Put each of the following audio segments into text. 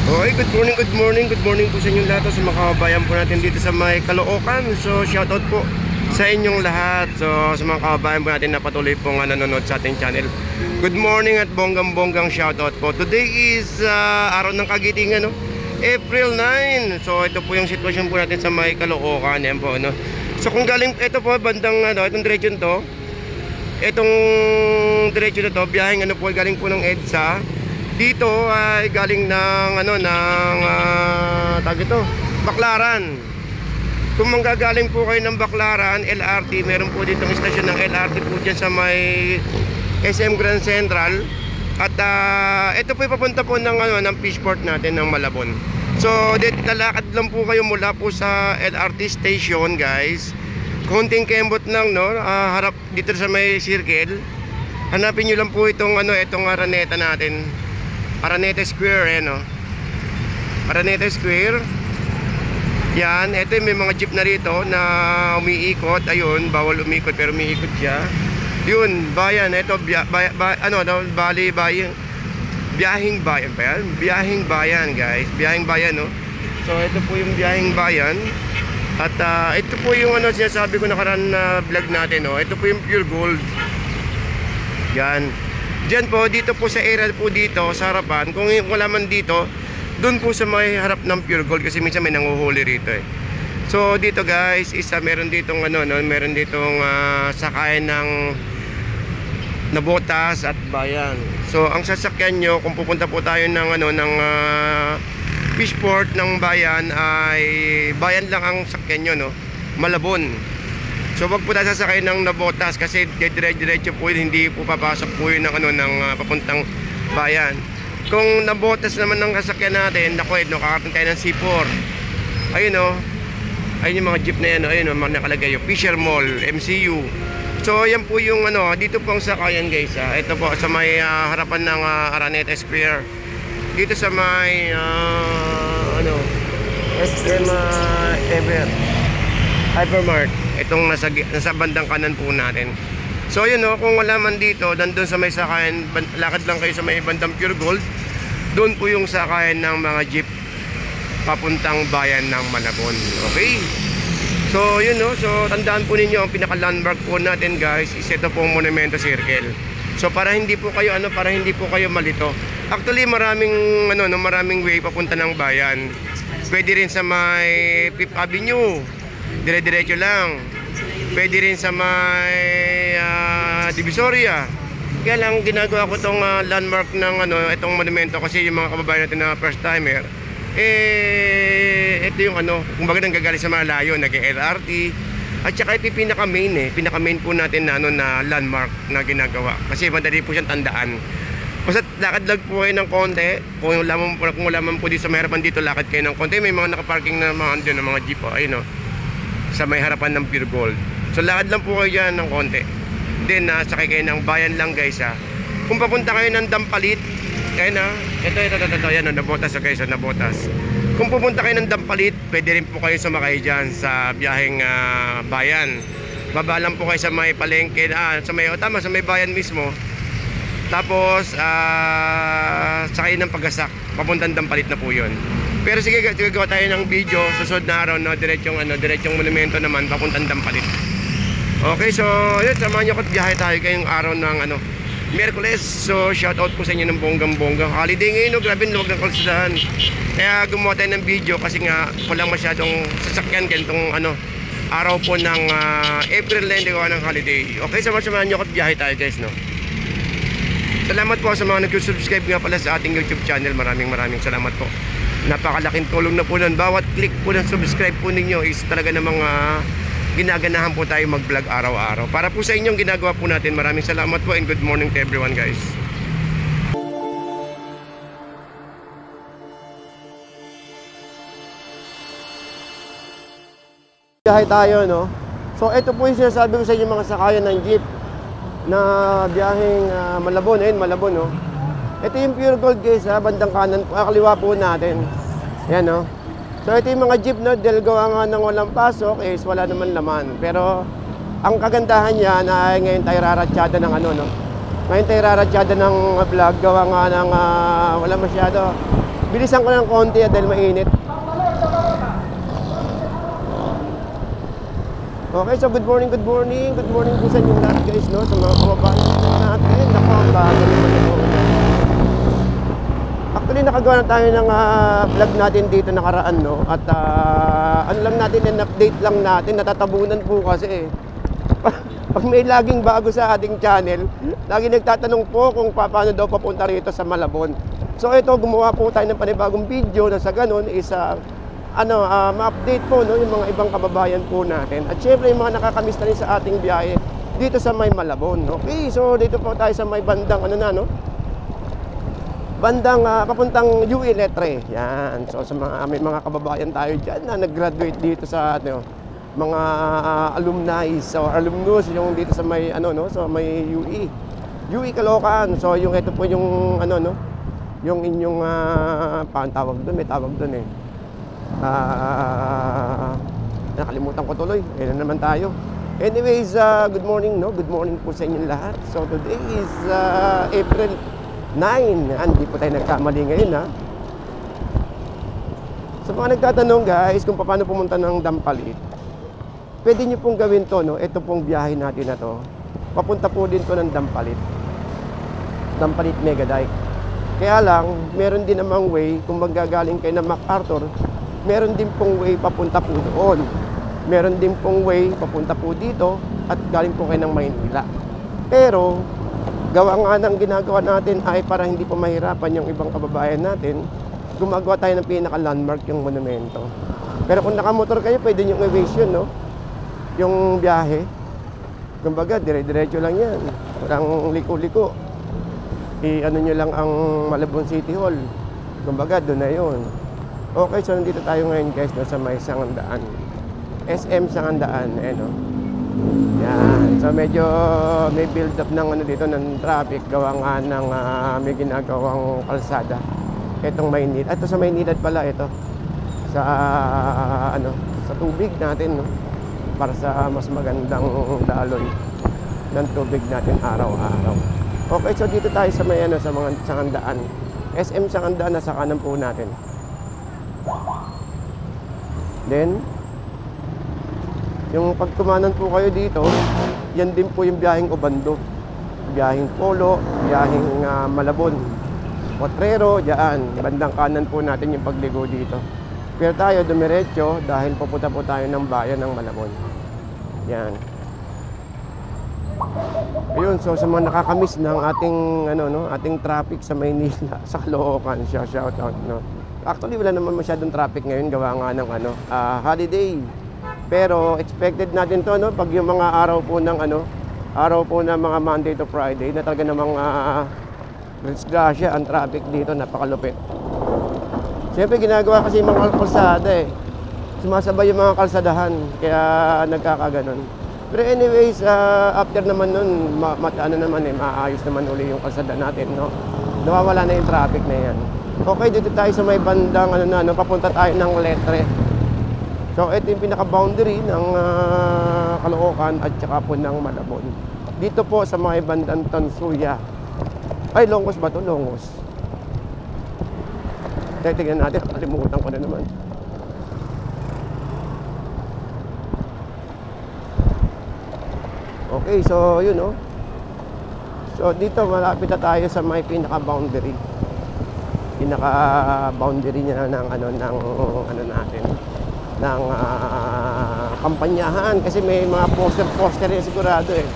Okay, good morning po sa inyong lahat sa mga kababayan po natin dito sa may Caloocan. So, shoutout po sa inyong lahat. So, sa mga kababayan po natin na patuloy pong nanonood sa ating channel. Good morning at bonggang-bonggang shoutout po. Today is araw ng kagitingan, no? April 9. So, ito po yung sitwasyon po natin sa may Caloocan. Yan po, no? So, kung galing, ito po, bandang, itong diretsyon to. Itong diretsyon na to, biyaheng po, galing po ng EDSA. Dito ay galing ng tag ito, Baclaran. Kung manggagaling po kayo ng Baclaran, LRT, meron po ditong istasyon ng LRT po dyan sa may SM Grand Central. At ito po papunta po ng Fishport natin ng Malabon. So lalakad lang po kayo mula po sa LRT station, guys. Konting kembot lang, no, harap dito sa may circle. Hanapin nyo lang po itong itong Araneta natin, Araneta Square, no? Araneta Square. Yan, ito may mga jeep na rito na umiikot. Ayun, bawal umikot pero umiikot siya. Yun, bayan, ito bali bayan. Biyahing bayan pa yan. Biyahing bayan, guys. Biyahing bayan, no? So ito po yung biyahing bayan. At ito po yung sinasabi ko nakaraan na vlog natin, no? Ito po yung Pure Gold. Yan. Diyan po, dito po sa area po dito sa harapan. Kung wala man dito, doon po sa may harap ng Pure Gold kasi minsan may nanguhuli rito eh. So dito, guys, meron ditong meron ditong sakayan ng Nabotas at Bayan. So ang sasakyan nyo kung pupunta po tayo ng Fishport ng Bayan ay Bayan lang ang sakyan nyo, no? Malabon. So wag po tayo sasakay ng Nabotas kasi dire-diretso po yun, hindi po papasok po yun ng papuntang Bayan. Kung Nabotas naman ng sasakyan natin, kakarating tayo ng C4. Ayun, no? Ayun yung mga jeep na yan, no? Ayun, mga nakalagay yung Fisher Mall, MCU. So yan po yung dito po ang sakayan, guys. Ito po sa may harapan ng Araneta Square. Dito sa may SM Hypermart. Itong nasa bandang kanan po natin. So yun, no, kung wala man dito, nandun sa may sakayan, lakad lang kayo sa may bandang Pure Gold. Doon po yung sakayan ng mga jeep papuntang Bayan ng Malabon. Okay? So yun, no, so tandaan po ninyo ang pinaka landmark po natin, guys, is ito pong Monumento Circle. So para hindi po kayo malito. Actually maraming maraming way papunta ng Bayan. Pwede rin sa may Fifth Avenue, dire-diretso lang. Pwede rin sa may Divisoria. Kaya lang ginagawa ko tong landmark ng itong monumento kasi yung mga kababayan natin na first timer, ito yung kumbaga nang gagaling sa malayo, nag-LRT. At saka ito yung pinaka main po natin na landmark na ginagawa kasi madali po siyang tandaan. Basta lakad lang po kayo ng konti. Kung wala man po dito sa may harapan dito, lakad kayo ng konti. May mga nakaparking na mga jeep, ayun, no, sa may harapan ng Pure Gold. So lakad lang po kayo dyan ng konti. Then sakay kayo ng Bayan lang, guys. Kung papunta kayo ng Dampalit, ayun, ito yan, Nabotas, guys, Nabotas. Kung pupunta kayo ng Dampalit, pwede rin po kayo sumakay dyan sa biyaheng Bayan. Baba lang po kayo sa may palengke, sa may Bayan mismo. Tapos sakay ng Pagasak, papuntang Dampalit na po yun. Pero sige, gawa tayo ng video susunod na araw, no, diretsong monumento naman papuntang Dampalit. Okay, so yun, samahan nyo ko at biyahe tayo kayong araw ng Miyerkules. So shout out po sa inyo ng bonggang-bonggang holiday ngayon, no? Grabe, luwag ng kalsadahan. Kaya gumawa tayo ng video kasi nga walang masyadong sasakyan ganitong araw po ng April 9, gawa ng holiday. Okay, samahan nyo ko at biyahe tayo, guys, no? Salamat po sa mga nag-subscribe nga pala sa ating YouTube channel. Maraming salamat po. Napakalaking tulong na po nun. Bawat click po ng subscribe po ninyo is talaga na mga ginaganahan po tayo mag-vlog araw-araw. Para po sa inyong ginagawa po natin. Maraming salamat po and good morning to everyone, guys. Biyahe tayo, no? So ito po yung sinasabi ko sa inyo mga sakayan ng jeep na biyaheng Malabon. Ayun, Malabon, no? Ito yung Pure Gold, guys, bandang kanan, kaliwa po natin. Yan, no? So ito yung mga jeep, no? Dahil gawa nga ng walang pasok is wala naman laman. Pero ang kagandahan niya na ngayon tayo raratsyada ng no? Ngayon tayo raratsyada ng vlog, gawa nga ng wala masyado. Bilisan ko ng konti dahil mainit. Okay, so good morning po sa inyo lahat guys, no? Sa mga kababayan natin. Naku, ang bago naman ito. Actually, nakagawa na tayo ng vlog natin dito nakaraan, no? At ano lang natin, update lang natin, natatabunan po kasi pag may laging bago sa ating channel, lagi nagtatanong po kung paano daw papunta rito sa Malabon. So ito, gumawa po tayo ng panibagong video na sa ganun is ma-update po, no, yung mga ibang kababayan po natin. At syempre yung mga nakakamiss na rin sa ating biyahe dito sa may Malabon. Okay, so dito po tayo sa may bandang bandang papuntang UE Letre. Yan. So sa may mga kababayan tayo diyan na nag-graduate dito sa mga alumni o alumnus yung dito sa may sa may UE Caloocan. So yung ito po yung yung inyong paano tawag doon, may tawag doon eh. Nakalimutan ko tuloy. Ayun na naman tayo. Anyways, good morning, no? Good morning po sa inyong lahat. So today is April 9. Hindi po tayo nagkamali ngayon, ha? Sa mga nagtatanong guys kung paano pumunta ng Dampalit, pwede nyo pong gawin to, no? Ito pong biyahe natin na to. Papunta po din to ng Dampalit Mega Dike. Kaya lang, meron din namang way kung magagaling kayo ng MacArthur, meron din pong way papunta po doon. Meron din pong way papunta po dito at galing po kayo ng Maynila. Pero gawa nga ng ginagawa natin ay para hindi po mahirapan yung ibang kababayan natin, gumagawa tayo ng pinaka-landmark yung monumento. Pero kung nakamotor kayo, pwede nyo i-waste yun, no? Yung biyahe. Kumbaga, dire-diretso lang yan. Walang liko-liko. I-ano nyo lang ang Malabon City Hall. Kumbaga, doon na yun. Okay, so nandito tayo ngayon guys, no, sa may Sangandaan. SM Sangandaan, no? Yan. So medyo may build up ng dito ng traffic, gawa nga ng may ginagawang kalsada. Itong Maynilad. Ito sa Maynilad pala ito. Sa sa tubig natin, no? Para sa mas magandang daloy ng tubig natin araw-araw. Okay, so dito tayo sa may sa mga Sangandaan. SM Sangandaan, nasa kanan po natin. Then yung pagtumanan po kayo dito, yan din po yung biyaheng Obando, biyaheng Polo, biyaheng Malabon, Potrero, dyan, bandang kanan po natin yung pagligo dito. Pero tayo dumiretso dahil pupunta po tayo ng bayan ng Malabon. Yan. Ayun, so sa mga nakakamiss ng ating ating traffic sa Maynila, sa Caloocan, shout out, no. Actually wala naman masyadong traffic ngayon, gawa nga ng holiday. Pero expected natin to, no, pag yung mga araw po ng mga Monday to Friday na talaga namang disgrasya ang traffic dito, napakalupit. Siyempre ginagawa kasi yung mga kalsada eh. Sumasabay yung mga kalsadahan, kaya nagkakaganon. Pero anyways, after naman nun, maayos naman uli yung kalsada natin, no? Nawawala na yung traffic na yan. Okay, dito tayo sa may bandang papunta tayo ng Letre. So ito yung pinaka-boundary ng Caloocan at saka po ng Malabon. Dito po sa mga bandang Tansuya. Ay, Longos ba ito? Longos. Tignan natin, kalimutan ko na naman. Okay, so yun, no? So dito malapit na tayo sa may pinaka-boundary. Pinaka-boundary niya ng natin, ng kampanyahan, kasi may mga poster yan sigurado eh.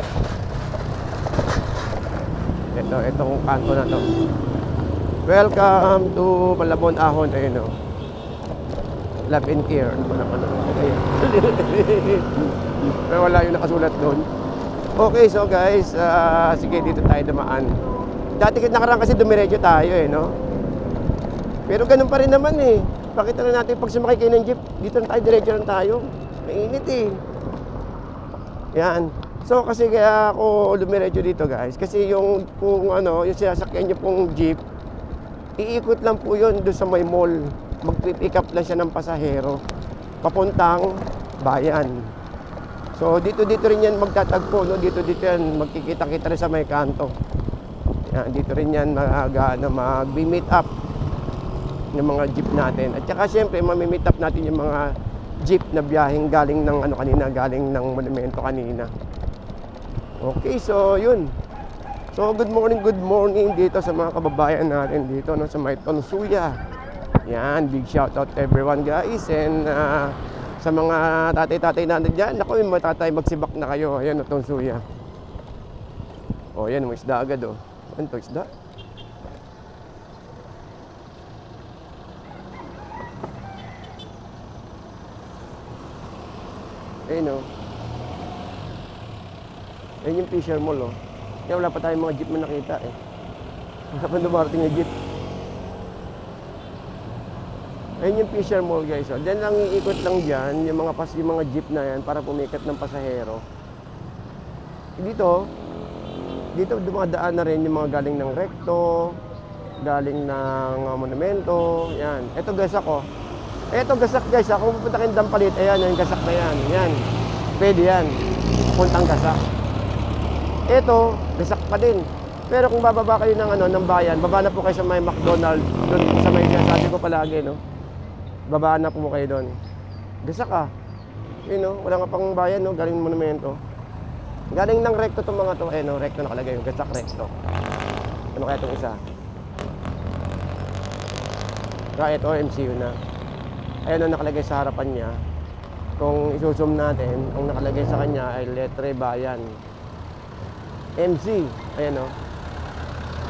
Itong kanto na to. Welcome to Malabon Ahon, ayun, no? Love and care. Pero wala yung nakasulat doon. Okay, so guys, sige, dito tayo dumaan. Dati nakaraan kasi dumiretso tayo eh, no? Pero ganun pa rin naman eh. Pakita na natin pag sumakay kayo ng jeep, dito na tayo, diretso lang tayo. Mainit eh. Yan. So kasi kaya ako dumiretso dito guys, kasi yung yung sinasakyan nyo pong jeep, iikot lang po yun doon sa may mall. Mag-pick up lang siya ng pasahero papuntang bayan. So dito rin yan magtatagpo, no? Dito yan magkikita-kita rin sa may kanto. Yan, dito rin yan mag-meet up. ng mga jeep natin. At saka siyempre mamimit up natin yung mga jeep na biyaheng galing ng ano kanina, galing ng monumento kanina. Okay, so yun. So good morning dito sa mga kababayan natin dito no, sa may Tonsuya. Yan, big shout out to everyone guys. And sa mga tatay-tatay natin dyan, ako yung mga tatay magsibak na kayo. Ayan, Tonsuya. O yan, may isda agad o. Ano to, isda? Ayun o. Ayun yung Fisher Mall o. Kaya wala pa tayong mga jeep na nakita eh. Wala pa dumarating na jeep. Ayun yung Fisher Mall guys o. Diyan lang iikot lang dyan yung mga jeep na yan para pumikat ng pasahero. Dito dumadaan na rin yung mga galing ng Recto, galing ng monumento. Yan. Ito gasak o. Ito gasak guys, kung pupunta kayong Dampalit, ayan, yung gasak na yan. Yan, pwede yan, puntang gasak. Ito, gasak pa din. Pero kung bababa kayo ng, ng bayan, baba na po kayo sa may McDonald's, doon sa may sabi ko palagi, no? Babaan na po kayo doon. Gasak yun, no? Wala nga pang bayan, no? Galing monumento. Galing ng Recto itong mga to, no? Recto nakalagay yung gasak Recto. Ano kaya itong isa? Kaya ito, MCU na. Ayan ang nakalagay sa harapan niya. Kung isusum natin, ang nakalagay sa kanya ay letre bayan. MC. Ayan o.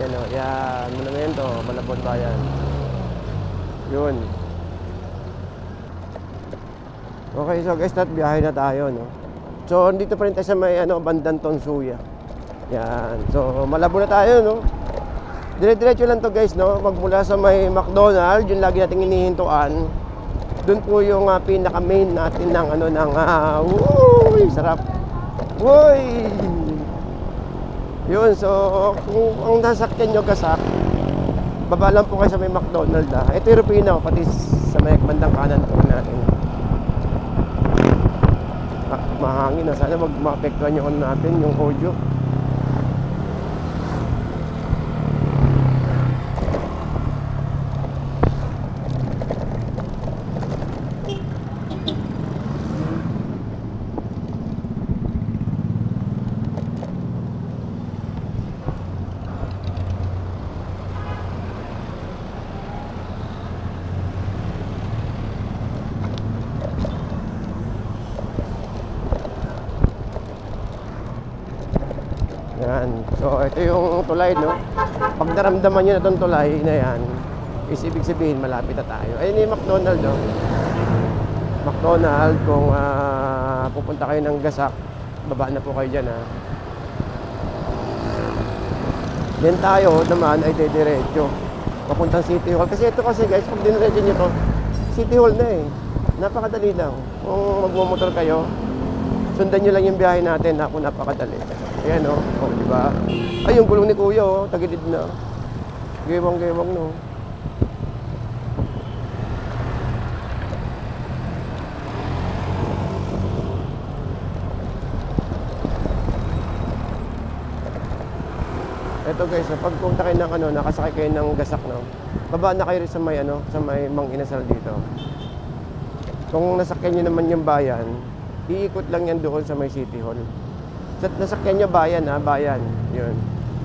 Ayan o. Yan. Monumento. Malabon bayan. Yun. Okay, so guys, biyahe na tayo, no? So, dito pa rin tayo sa may bandang Tonsuya. Yan. So, Malabon na tayo, no? Dire-diretso lang to guys, no? Magmula sa may McDonald's, yung lagi nating inihintuan. Doon po yung pinaka-main natin ng uy, sarap. Uy! Yun, so kung ang nasakyan nyo gasak, baba lang po kayo sa may McDonald's Ito yung Rupina, pati sa may bandang kanan po natin. Mahangin sana mag-maapektuhan yung natin, yung audio. Yan. So, ito yung tulay, no? Pag naramdaman nyo na itong tulay na yan, is ibig sabihin, malapit na tayo. Ayun yung McDonald's, no? McDonald's, kung pupunta kayo ng gasak, baba na po kayo dyan, ha? Then tayo naman ay diretso papuntang City Hall. Kasi ito kasi guys, pag diniretso nyo to, City Hall na eh. Napakadali lang. Kung magmumotor kayo, sundan nyo lang yung biyahe natin, napakadali. Ayan o, diba? Ay, yung gulong ni Kuya tagilid na. Gewang-gewang, no? Ito guys, pag punta kayo ng nakasakay kayo ng gasak, no? Baba na kayo rin sa may sa may Mang Inasal dito. Kung nasakyan nyo naman yung bayan, iikot lang yan doon sa may City Hall. Nasakyan nyo bayan, bayan. Yun.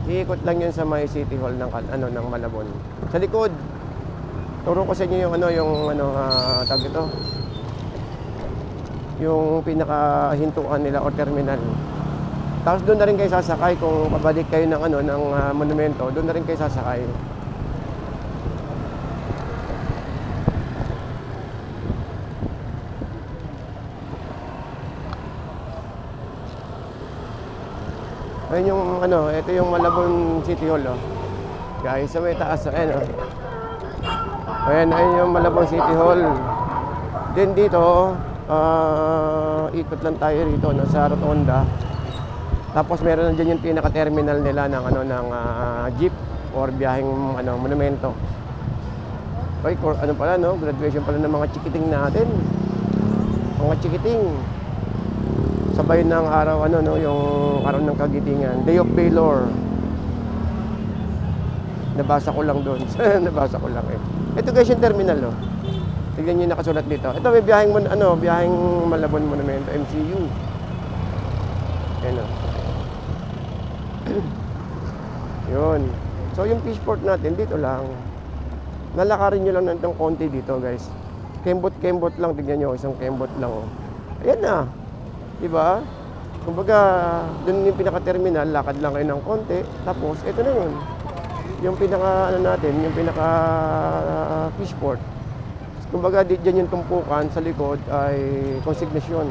Iikot lang yan sa may City Hall ng ng Malabon. Sa likod. Turo ko sa inyo yung tawag ito. Yung pinakahintuan nila o terminal. Tapos doon na rin kayo sasakay kung pabalik kayo ng ng monumento, doon na rin kayo sasakay. Ayun yung ito yung Malabon City Hall, guys, sa may taas, ayun ayun yung Malabon City Hall. Then dito, ikot lang tayo rito sa Rotonda. Tapos meron na dyan yung pinaka-terminal nila ng jeep or biyaheng monumento. Okay, pala, no? Graduation pala ng mga chikiting natin. Mga chikiting. Sabay ng araw, yung araw ng kagitingan. Day of Baylor. Nabasa ko lang doon. Nabasa ko lang eh. Ito guys yung terminal, oh. Tignan niyo yung nakasulat dito. Ito may biyaheng Malabon Monumento, MCU. Ayan, oh. Yun. So yung fishport natin dito lang. Nalakarin nyo lang ng konti dito guys. Kembot-kembot lang, tignan nyo, isang kembot lang, oh. Ayan na. Diba? Kumbaga, dun yung pinaka-terminal, lakad lang kayo ng konti. Tapos, ito na yun. Yung pinaka, yung pinaka fishport. Kumbaga, dyan yung tumpukan sa likod ay consignation.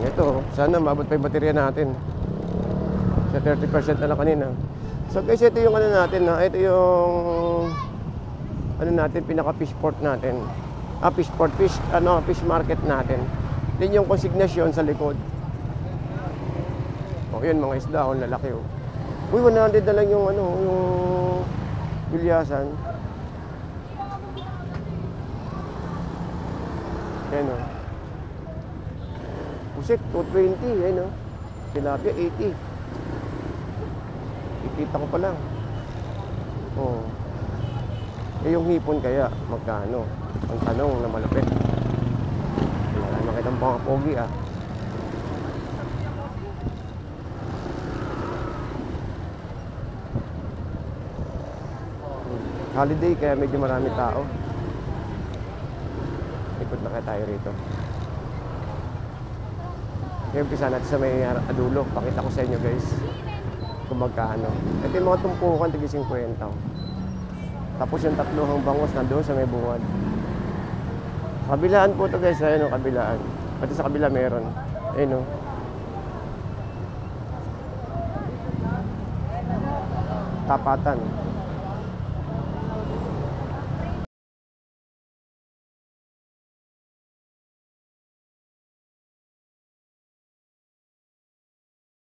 Ito, sana maabot pa yung baterya natin. Sa 30% na lang kanina. So guys, ito yung natin, ito yung natin, pinaka fishport natin. Fishport, fish market natin. Din yung consignation sa likod. O yun, mga isda, ang lalaki, oh. Uy, 100 na lang yung yung bilyasan. Ayan, oh. Pusik, 220, ayan, oh. Tilapia, 80. Ikita ko pa lang. Oh. Eh, yung hipon kaya, magkano? Ang tanong na malapit. Wala makitang mga pogi, ah. Holiday, kaya medyo marami tao. Ikot na kaya tayo rito. Kaya umpisa natin sa may adulo. Pakita ko sa inyo guys kung magkano. Ito yung mga tumpukan, tigil 50. Tapos yung tatluhang bangos nandoon sa may bungad. Kabilaan po ito guys, ayun o, kabilaan. Pati sa kabila meron. Ayun o. Tapatan.